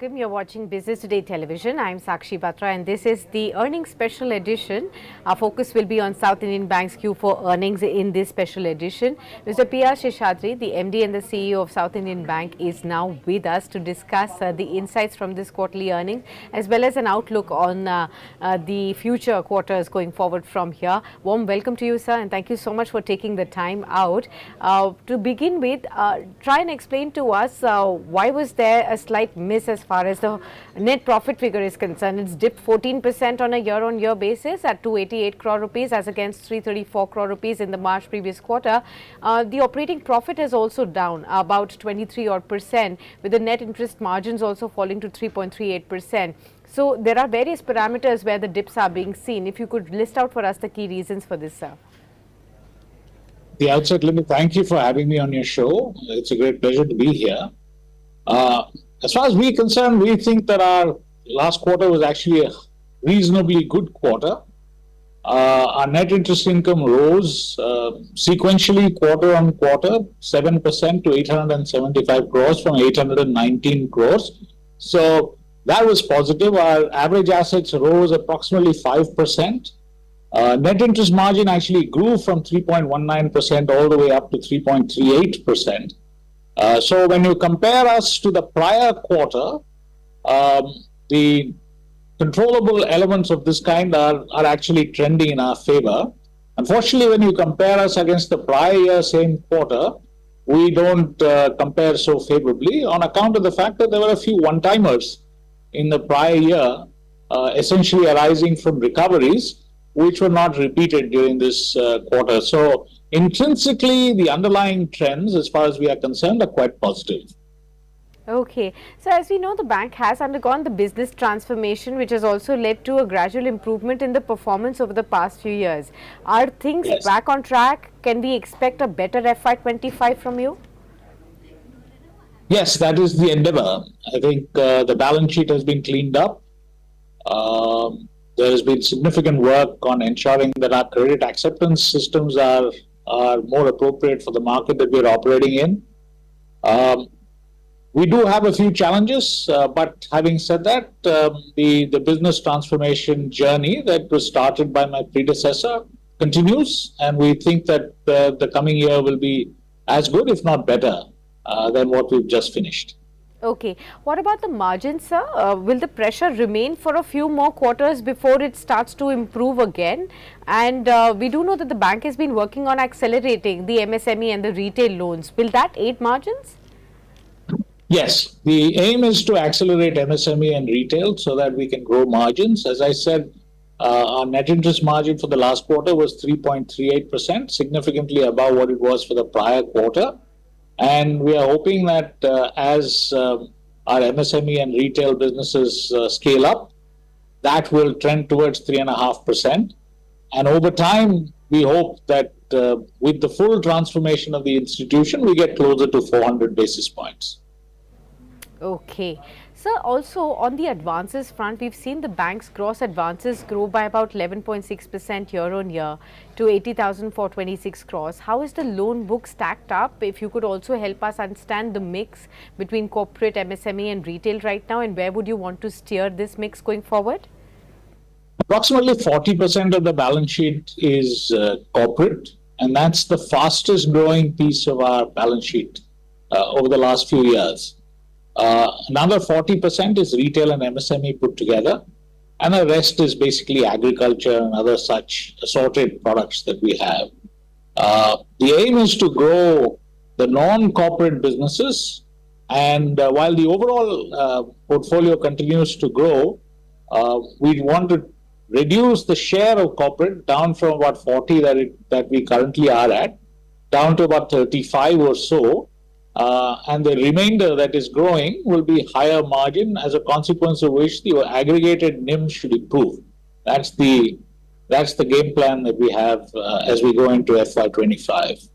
welcome. You're watching Business Today Television. I'm Sakshi Batra and this is the earnings special edition. Our focus will be on South Indian Bank's Q4 earnings in this special edition. Mr. P R Seshadri, the MD and the CEO of South Indian Bank, is now with us to discuss the insights from this quarterly earnings as well as an outlook on the future quarters going forward from here. Warm welcome to you, sir, and thank you so much for taking the time out. To begin with, try and explain to us why was there a slight miss as far as the net profit figure is concerned. It's dipped 14% on a year-on-year basis at 288 crore rupees as against 334 crore rupees in the March previous quarter. The operating profit is also down about 23 odd percent, with the net interest margins also falling to 3.38%. So there are various parameters where the dips are being seen. If you could list out for us the key reasons for this, sir. The outset, let me thank you for having me on your show. It's a great pleasure to be here. As far as we're concerned, we think that our last quarter was actually a reasonably good quarter. Our net interest income rose sequentially quarter on quarter, 7% to 875 crores from 819 crores. So that was positive. Our average assets rose approximately 5%. Net interest margin actually grew from 3.19% all the way up to 3.38%. So when you compare us to the prior quarter, the controllable elements of this kind are actually trending in our favor. Unfortunately, when you compare us against the prior year same quarter, we don't compare so favorably on account of the fact that there were a few one-timers in the prior year, essentially arising from recoveries, which were not repeated during this quarter. So intrinsically, the underlying trends, as far as we are concerned, are quite positive. Okay. So as we know, the bank has undergone the business transformation, which has also led to a gradual improvement in the performance over the past few years. Are things back on track? Can we expect a better FY25 from you? Yes, that is the endeavor. I think the balance sheet has been cleaned up. There has been significant work on ensuring that our credit acceptance systems are more appropriate for the market that we are operating in. We do have a few challenges, but having said that, the business transformation journey that was started by my predecessor continues, and we think that the coming year will be as good, if not better, than what we've just finished. Okay. What about the margins, sir? Will the pressure remain for a few more quarters before it starts to improve again? And we do know that the bank has been working on accelerating the MSME and the retail loans. Will that aid margins? Yes, the aim is to accelerate MSME and retail so that we can grow margins. As I said, our net interest margin for the last quarter was 3.38%, significantly above what it was for the prior quarter. And we are hoping that as our MSME and retail businesses scale up, that will trend towards 3.5%. And over time, we hope that with the full transformation of the institution, we get closer to 400 basis points. Okay. Sir, also on the advances front, we've seen the bank's gross advances grow by about 11.6% year on year to 80,426 crores. How is the loan book stacked up? If you could also help us understand the mix between corporate, MSME and retail right now, and where would you want to steer this mix going forward? Approximately 40% of the balance sheet is corporate, and that's the fastest growing piece of our balance sheet over the last few years. Another 40% is retail and MSME put together, and the rest is basically agriculture and other such assorted products that we have. The aim is to grow the non-corporate businesses, and while the overall portfolio continues to grow, we want to reduce the share of corporate down from about 40 that we currently are at, down to about 35 or so. And the remainder that is growing will be higher margin, as a consequence of which the aggregated NIM should improve. That's the game plan that we have as we go into FY25.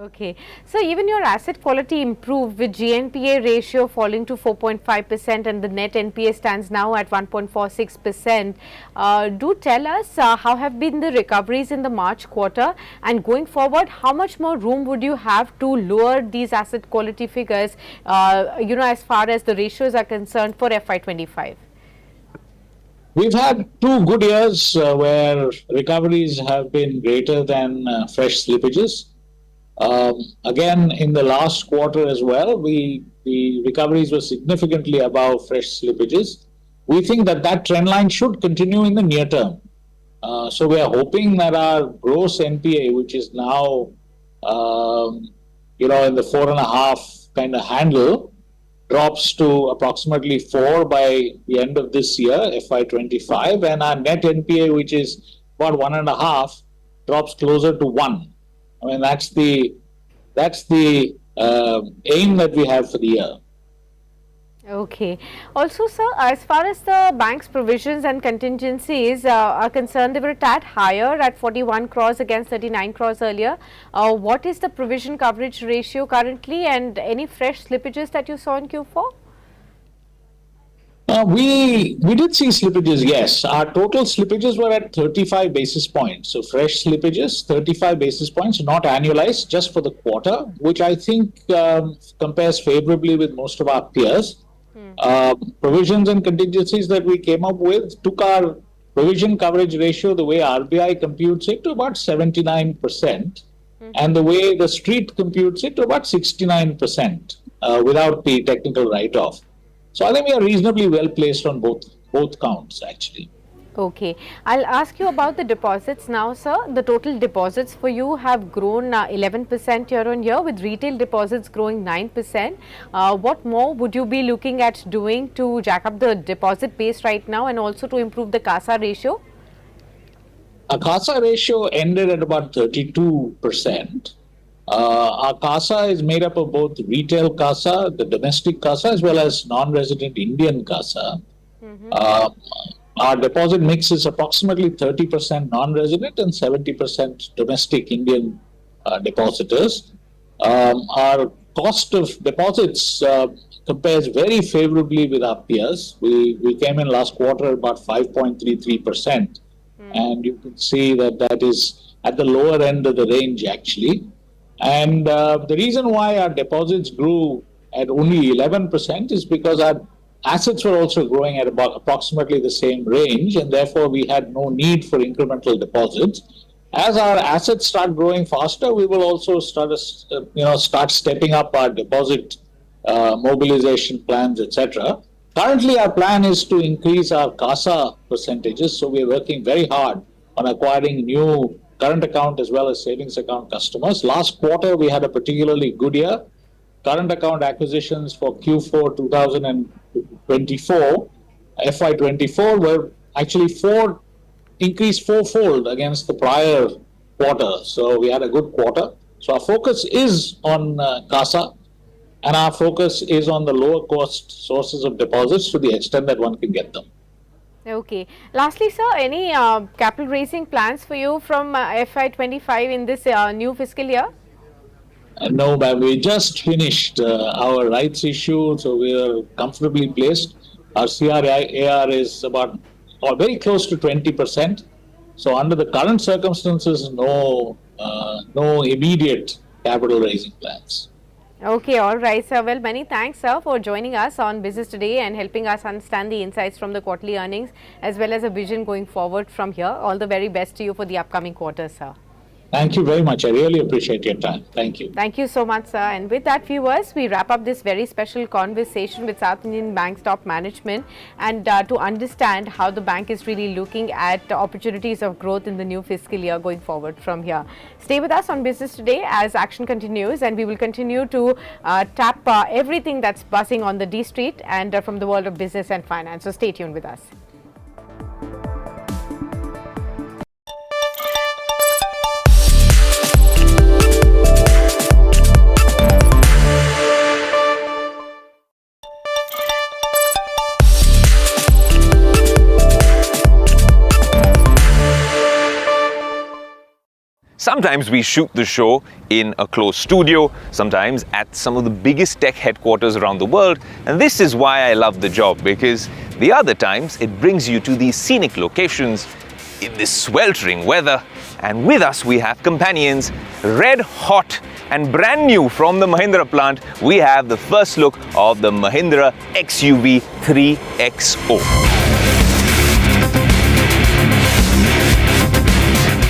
Okay, so even your asset quality improved with GNPA ratio falling to 4.5% and the net NPA stands now at 1.46%. Do tell us how have been the recoveries in the March quarter, and going forward, how much more room would you have to lower these asset quality figures, as far as the ratios are concerned for FY25? We've had 2 good years where recoveries have been greater than fresh slippages. Again, in the last quarter as well, the recoveries were significantly above fresh slippages. We think that that trend line should continue in the near term. So we are hoping that our gross NPA, which is now, in the 4.5 kind of handle, drops to approximately 4 by the end of this year, FY25, and our net NPA, which is about 1.5, drops closer to 1. I mean, that's the aim that we have for the year. Okay. Also, sir, as far as the bank's provisions and contingencies are concerned, they were a tad higher at 41 crores against 39 crores earlier. What is the provision coverage ratio currently, and any fresh slippages that you saw in Q4? We did see slippages, yes. Our total slippages were at 35 basis points. So fresh slippages, 35 basis points, not annualized, just for the quarter, which I think compares favorably with most of our peers. Provisions and contingencies that we came up with took our provision coverage ratio, the way RBI computes it, to about 79%, and the way the street computes it, to about 69% without the technical write-off. So I think we are reasonably well placed on both counts, actually. Okay, I'll ask you about the deposits now, sir. The total deposits for you have grown 11% year on year, with retail deposits growing 9%. What more would you be looking at doing to jack up the deposit base right now, and also to improve the CASA ratio? Our CASA ratio ended at about 32%. Our CASA is made up of both retail CASA, the domestic CASA, as well as non-resident Indian CASA. Our deposit mix is approximately 30% non-resident and 70% domestic Indian depositors. Our cost of deposits compares very favorably with our peers. We came in last quarter about 5.33%, and you can see that is at the lower end of the range, actually. And the reason why our deposits grew at only 11% is because our assets were also growing at about approximately the same range, and therefore we had no need for incremental deposits. As our assets start growing faster, we will also start stepping up our deposit mobilization plans, etc. Currently, our plan is to increase our CASA percentages, so we are working very hard on acquiring new current account as well as savings account customers. Last quarter, we had a particularly good year. Current account acquisitions for Q4 2024, FY24, were actually increased fourfold against the prior quarter. So we had a good quarter. So our focus is on CASA, and our focus is on the lower cost sources of deposits to the extent that one can get them. Okay. Lastly, sir, any capital raising plans for you from FY25 in this new fiscal year? No, but we just finished our rights issue, so we are comfortably placed. Our CRAR is about or very close to 20%. So under the current circumstances, no immediate capital raising plans. Okay, all right, sir. Well, many thanks, sir, for joining us on Business Today and helping us understand the insights from the quarterly earnings as well as a vision going forward from here. All the very best to you for the upcoming quarter, sir. Thank you very much. I really appreciate your time. Thank you. Thank you so much, sir. And with that, viewers, we wrap up this very special conversation with South Indian Bank's top management, and to understand how the bank is really looking at opportunities of growth in the new fiscal year going forward from here. Stay with us on Business Today as action continues, and we will continue to tap everything that's buzzing on the D Street and from the world of business and finance. So stay tuned with us. Sometimes we shoot the show in a closed studio, sometimes at some of the biggest tech headquarters around the world, and this is why I love the job, because the other times it brings you to these scenic locations in this sweltering weather, and with us we have companions, red hot and brand new from the Mahindra plant. We have the first look of the Mahindra XUV 3XO.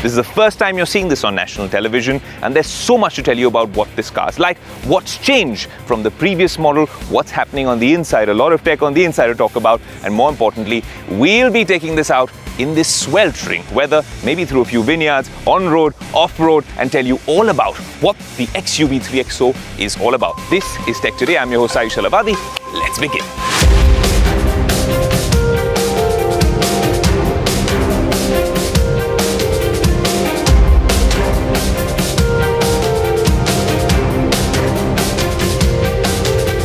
This is the first time you're seeing this on national television, and there's so much to tell you about what this car is like, what's changed from the previous model, what's happening on the inside, a lot of tech on the inside to talk about, and more importantly, we'll be taking this out in this sweltering weather, maybe through a few vineyards, on-road, off-road, and tell you all about what the XUV 3XO is all about. This is Tech Today. I'm your host, Saeed Shalavadi. Let's begin.